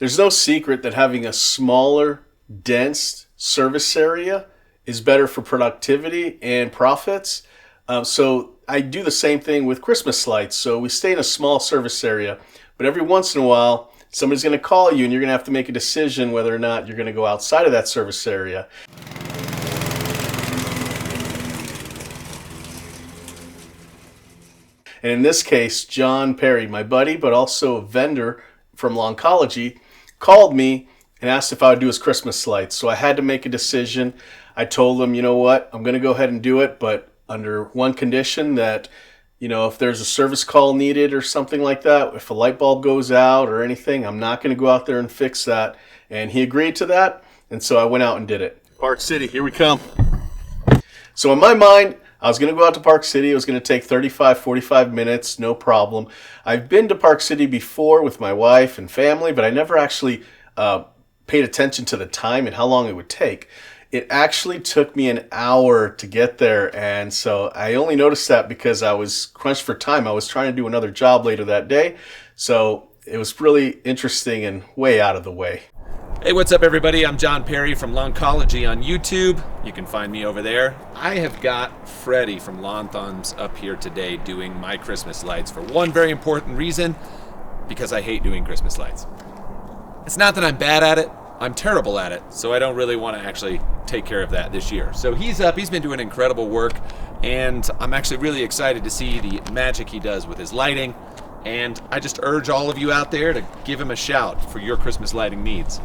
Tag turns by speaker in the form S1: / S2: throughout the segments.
S1: There's no secret that having a smaller, dense service area is better for productivity and profits. So I do the same thing with Christmas lights. So we stay in a small service area, but every once in a while, somebody's going to call you and you're going to have to make a decision whether or not you're going to go outside of that service area. And in this case, John Perry, my buddy, but also a vendor from Lawncology, called me and asked if I would do his Christmas lights. So I had to make a decision. I told him, you know what, I'm going to go ahead and do it, but under one condition, that, you know, if there's a service call needed or something like that, if a light bulb goes out or anything, I'm not going to go out there and fix that. And he agreed to that, and so I went out and did it. Park City, here we come. So in my mind, I was going to go out to Park City. It was going to take 35, 45 minutes, no problem. I've been to Park City before with my wife and family, but I never actually paid attention to the time and how long it would take. It actually took me an hour to get there, and so I only noticed that because I was crunched for time. I was trying to do another job later that day, so it was really interesting and way out of the way.
S2: Hey, what's up, everybody? I'm John Perry from Lawncology on YouTube. You can find me over there. I have got Freddie from Lawn Thumbs up here today doing my Christmas lights for one very important reason: because I hate doing Christmas lights. It's not that I'm bad at it. I'm terrible at it, so I don't really want to actually take care of that this year. So he's up, he's been doing incredible work, and I'm actually really excited to see the magic he does with his lighting, and I just urge all of you out there to give him a shout for your Christmas lighting needs.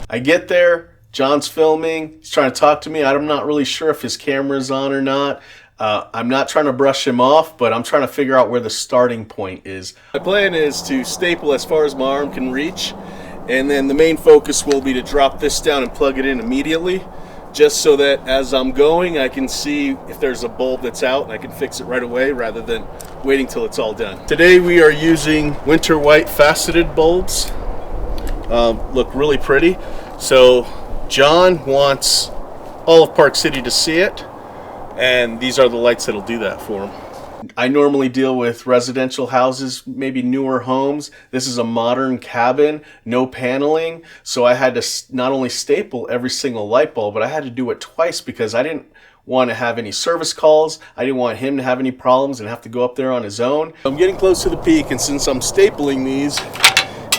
S1: I get there, John's filming, he's trying to talk to me. I'm not really sure if his camera's on or not. I'm not trying to brush him off, but I'm trying to figure out where the starting point is. My plan is to staple as far as my arm can reach, and then the main focus will be to drop this down and plug it in immediately, just so that as I'm going, I can see if there's a bulb that's out and I can fix it right away rather than waiting till it's all done. Today we are using winter white faceted bulbs. Look really pretty. So John wants all of Park City to see it, and these are the lights that'll do that for him. I normally deal with residential houses, maybe newer homes. This is a modern cabin, no paneling, so I had to not only staple every single light bulb, but I had to do it twice because I didn't want to have any service calls. I didn't want him to have any problems and have to go up there on his own. I'm getting close to the peak, and since I'm stapling these,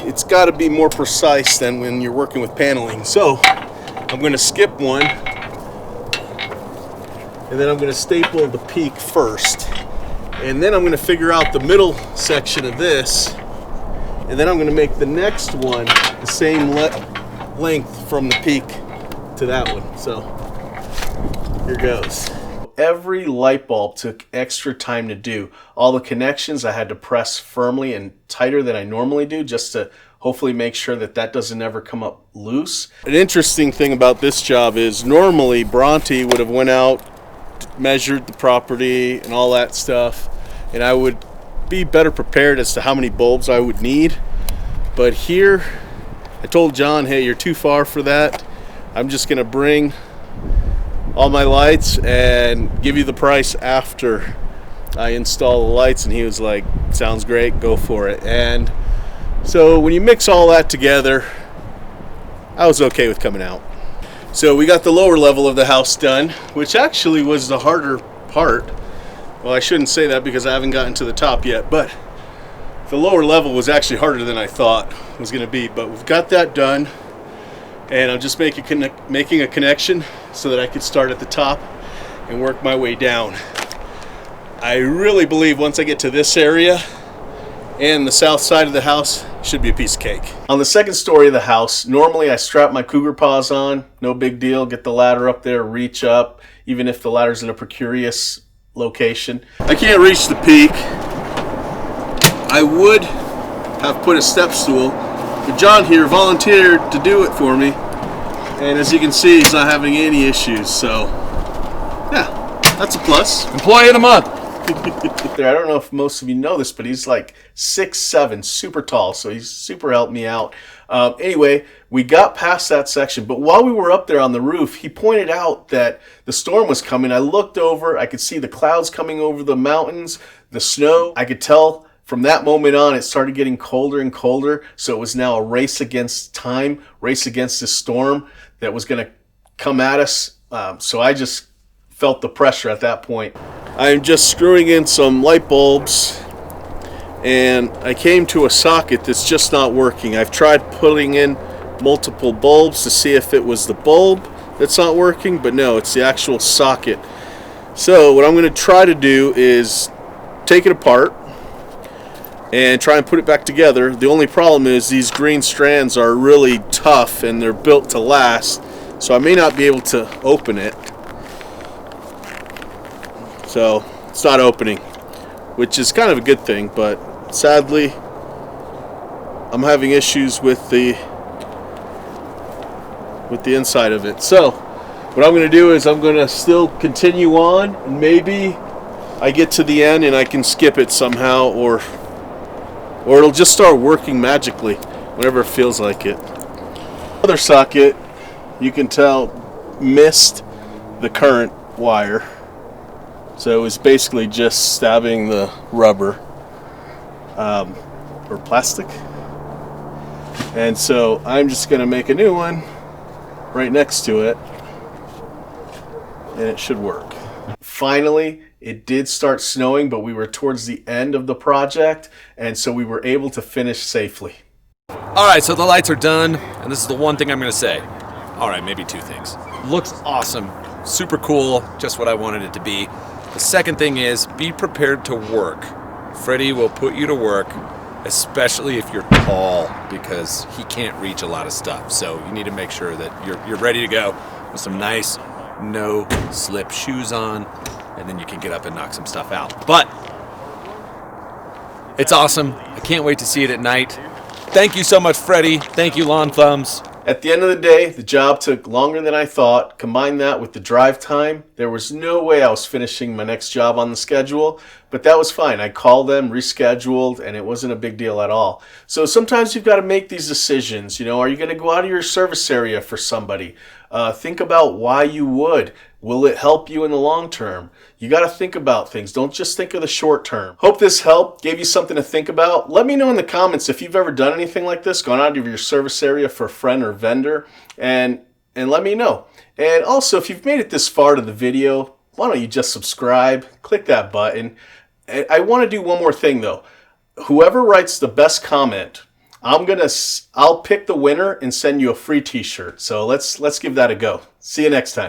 S1: it's got to be more precise than when you're working with paneling. So I'm going to skip one, and then I'm going to staple the peak first. And then I'm going to figure out the middle section of this, and then I'm going to make the next one the same length from the peak to that one. So here goes. Every light bulb took extra time to do. All the connections I had to press firmly and tighter than I normally do, just to hopefully make sure that that doesn't ever come up loose. An interesting thing about this job is normally Bronte would have went out, measured the property and all that stuff, and I would be better prepared as to how many bulbs I would need. But here I told John, hey, you're too far for that. I'm just gonna bring all my lights and give you the price after I install the lights. And he was like, sounds great, go for it. And so when you mix all that together, I was okay with coming out. So we got the lower level of the house done, which actually was the harder part. Well, I shouldn't say that because I haven't gotten to the top yet, but the lower level was actually harder than I thought it was going to be. But we've got that done, and I'm just making a connection so that I could start at the top and work my way down. I really believe once I get to this area and the south side of the house, should be a piece of cake. On the second story of the house, normally I strap my cougar paws on, no big deal, get the ladder up there, reach up, even if the ladder's in a precarious location. I can't reach the peak. I would have put a step stool, but John here volunteered to do it for me, and as you can see, he's not having any issues, so yeah, that's a plus.
S2: Employee of the month.
S1: I don't know if most of you know this, but he's like 6'7", super tall, so he's super helped me out. Anyway, we got past that section, but while we were up there on the roof, he pointed out that the storm was coming. I looked over, I could see the clouds coming over the mountains, the snow. I could tell From that moment on, it started getting colder and colder, so it was now a race against time, race against this storm that was going to come at us. So I just felt the pressure at that point. I'm just screwing in some light bulbs, and I came to a socket that's just not working. I've tried putting in multiple bulbs to see if it was the bulb that's not working, but no, it's the actual socket. So what I'm going to try to do is take it apart and try and put it back together. The only problem is these green strands are really tough and they're built to last, so I may not be able to open it. So it's not opening, which is kind of a good thing, but sadly I'm having issues with the inside of it. So what I'm going to do is I'm going to still continue on, and maybe I get to the end and I can skip it somehow, or it'll just start working magically whenever it feels like it. Other socket, you can tell, missed the current wire. So it was basically just stabbing the rubber or plastic. And so I'm just going to make a new one right next to it, and it should work. Finally, it did start snowing, but we were towards the end of the project, and so we were able to finish safely.
S2: Alright, so the lights are done, and this is the one thing I'm going to say. Alright, maybe two things. Looks awesome, super cool, just what I wanted it to be. The second thing is, be prepared to work. Freddie will put you to work, especially if you're tall, because he can't reach a lot of stuff. So you need to make sure that you're ready to go with some nice no-slip shoes on, and then you can get up and knock some stuff out. But it's awesome. I can't wait to see it at night. Thank you so much, Freddie. Thank you, Lawn Thumbs.
S1: At the end of the day, the job took longer than I thought. Combine that with the drive time, there was no way I was finishing my next job on the schedule, but that was fine. I called them, rescheduled, and it wasn't a big deal at all. So sometimes you've got to make these decisions. You know, are you going to go out of your service area for somebody? Think about why you would. Will it help you in the long term? You got to think about things. Don't just think of the short term. Hope this helped, gave you something to think about. Let me know in the comments if you've ever done anything like this, gone out of your service area for a friend or vendor, and let me know. And also, if you've made it this far to the video, why don't you just subscribe, click that button. I want to do one more thing though. Whoever writes the best comment, I'll pick the winner and send you a free t-shirt. So let's give that a go. See you next time.